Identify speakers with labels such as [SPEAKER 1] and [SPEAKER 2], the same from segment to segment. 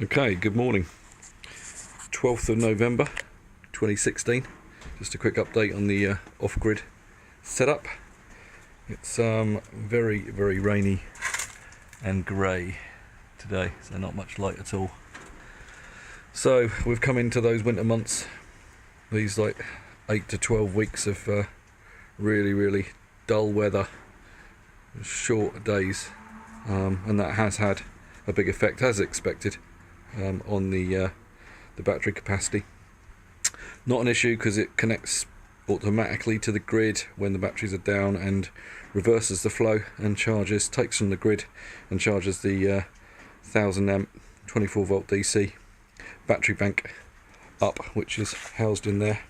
[SPEAKER 1] Okay, good morning. 12th of November 2016. Just a quick update on the off-grid setup. It's very, very rainy and grey today, so not much light at all. So we've come into those winter months, these like 8 to 12 weeks of really, really dull weather, short days, and that has had a big effect, as expected, on the battery capacity. Not an issue because it connects automatically to the grid when the batteries are down and reverses the flow and charges, takes from the grid and charges the 1000 amp 24 volt DC battery bank up, which is housed in there.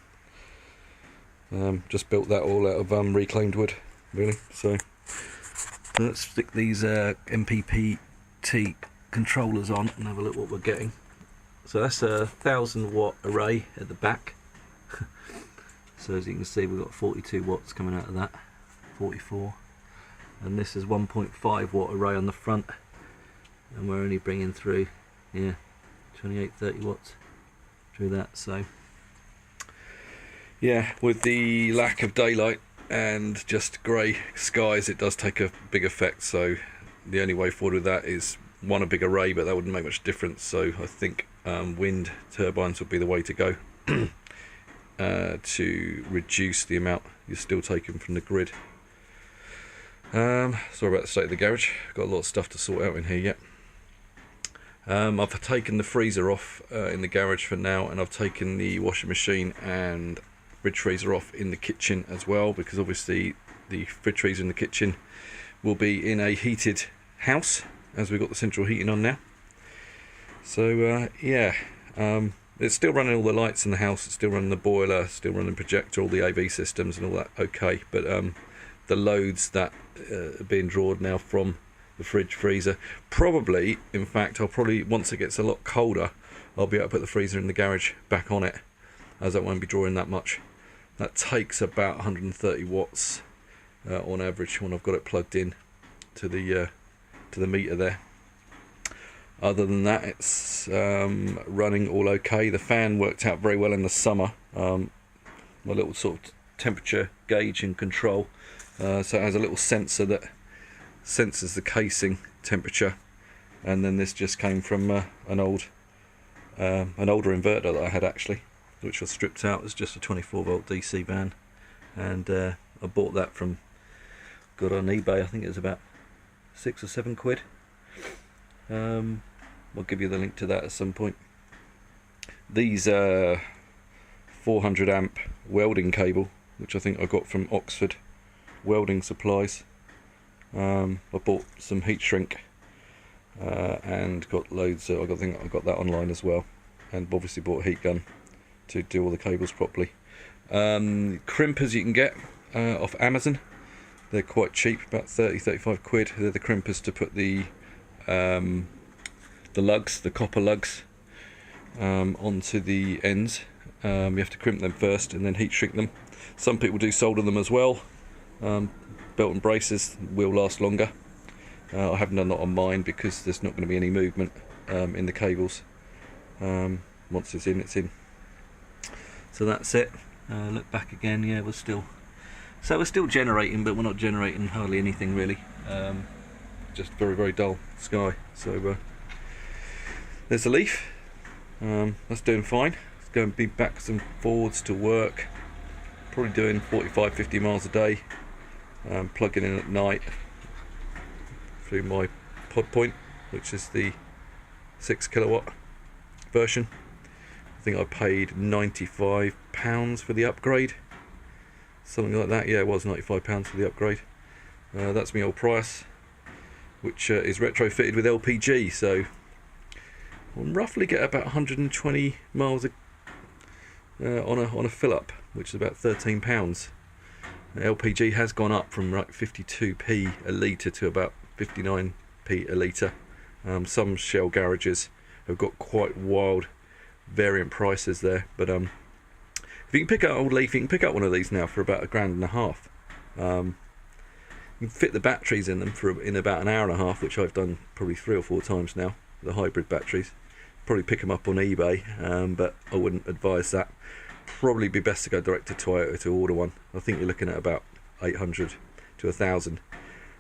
[SPEAKER 1] Just built that all out of reclaimed wood, really. So let's stick these MPPT controllers on and have a look what we're getting. So that's a 1000 watt array at the back. So as you can see, we've got 42 watts coming out of that, 44, and this is 1.5 watt array on the front, and we're only bringing through 28-30 watts through that. So yeah, with the lack of daylight and just grey skies, it does take a big effect. So the only way forward with that is a big array, but that wouldn't make much difference. So I think wind turbines would be the way to go to reduce the amount you're still taking from the grid. Sorry about the state of the garage, got a lot of stuff to sort out in here yet. I've taken the freezer off in the garage for now, and I've taken the washing machine and fridge freezer off in the kitchen as well, because obviously the fridge freezer in the kitchen will be in a heated house, as we've got the central heating on now. So it's still running all the lights in the house, it's still running the boiler, still running the projector, all the AV systems and all that, okay, but the loads that are being drawn now from the fridge freezer, probably, in fact, once it gets a lot colder, I'll be able to put the freezer in the garage back on it, as that won't be drawing that much. That takes about 130 watts on average when I've got it plugged in to the meter there. Other than that, it's running all okay. The fan worked out very well in the summer. My little sort of temperature gauge and control, so it has a little sensor that senses the casing temperature, and then this just came from an older inverter that I had actually, which was stripped out as just a 24 volt DC van, and I bought that from on eBay. I think it was about 6 or 7 quid. I'll give you the link to that at some point. These 400 amp welding cable, which I think I got from Oxford Welding Supplies. I bought some heat shrink and got loads. I think I got that online as well, and obviously bought a heat gun to do all the cables properly. Crimpers you can get off Amazon. They're quite cheap, about 30-35 quid. They're the crimpers to put the lugs, the copper lugs, onto the ends. You have to crimp them first and then heat shrink them. Some people do solder them as well. Belt and braces will last longer. I haven't done that on mine because there's not going to be any movement in the cables. Once it's in, it's in. So that's it. Look back again. Yeah, we're still generating, but we're not generating hardly anything really. Just very, very dull sky. So there's the Leaf. That's doing fine. It's going to be backwards and forwards to work. Probably doing 45-50 miles a day. Plugging in at night through my Pod Point, which is the 6 kilowatt version. I think I paid £95 for the upgrade. Something like that. Yeah, it was £95 for the upgrade. That's my old Prius, which is retrofitted with LPG, so I'll roughly get about 120 miles on a fill up, which is about £13. LPG has gone up from like 52p a litre to about 59p a litre. Some Shell garages have got quite wild variant prices there, but if you can pick up old Leaf, you can pick up one of these now for about £1,500. You can fit the batteries in them in about an hour and a half, which I've done probably 3 or 4 times now, the hybrid batteries. probably pick them up on eBay, but I wouldn't advise that. Probably be best to go direct to Toyota to order one. I think you're looking at about 800 to 1,000,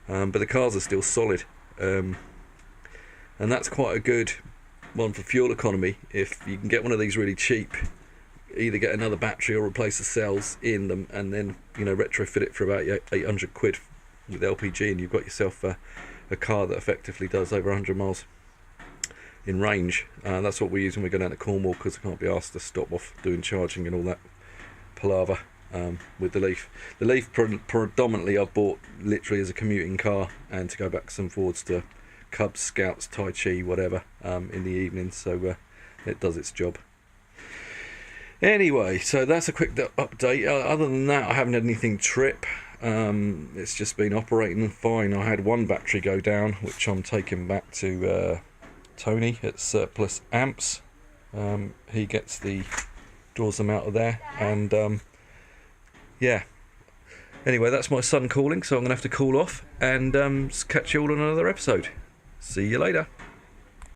[SPEAKER 1] but the cars are still solid, and that's quite a good one for fuel economy. If you can get one of these really cheap, either get another battery or replace the cells in them, and then retrofit it for about 800 quid with LPG, and you've got yourself a car that effectively does over 100 miles in range. That's what we use when we go down to Cornwall, because I can't be asked to stop off doing charging and all that palaver with the Leaf. The Leaf predominantly I've bought literally as a commuting car and to go back and forwards to Cubs, Scouts, Tai Chi, whatever, in the evening, so it does its job. Anyway, so that's a quick update. Other than that, I haven't had anything trip. It's just been operating fine. I had one battery go down, which I'm taking back to Tony at Surplus Amps. He draws them out of there, and yeah. Anyway, that's my son calling, so I'm going to have to call off and catch you all on another episode. See you later.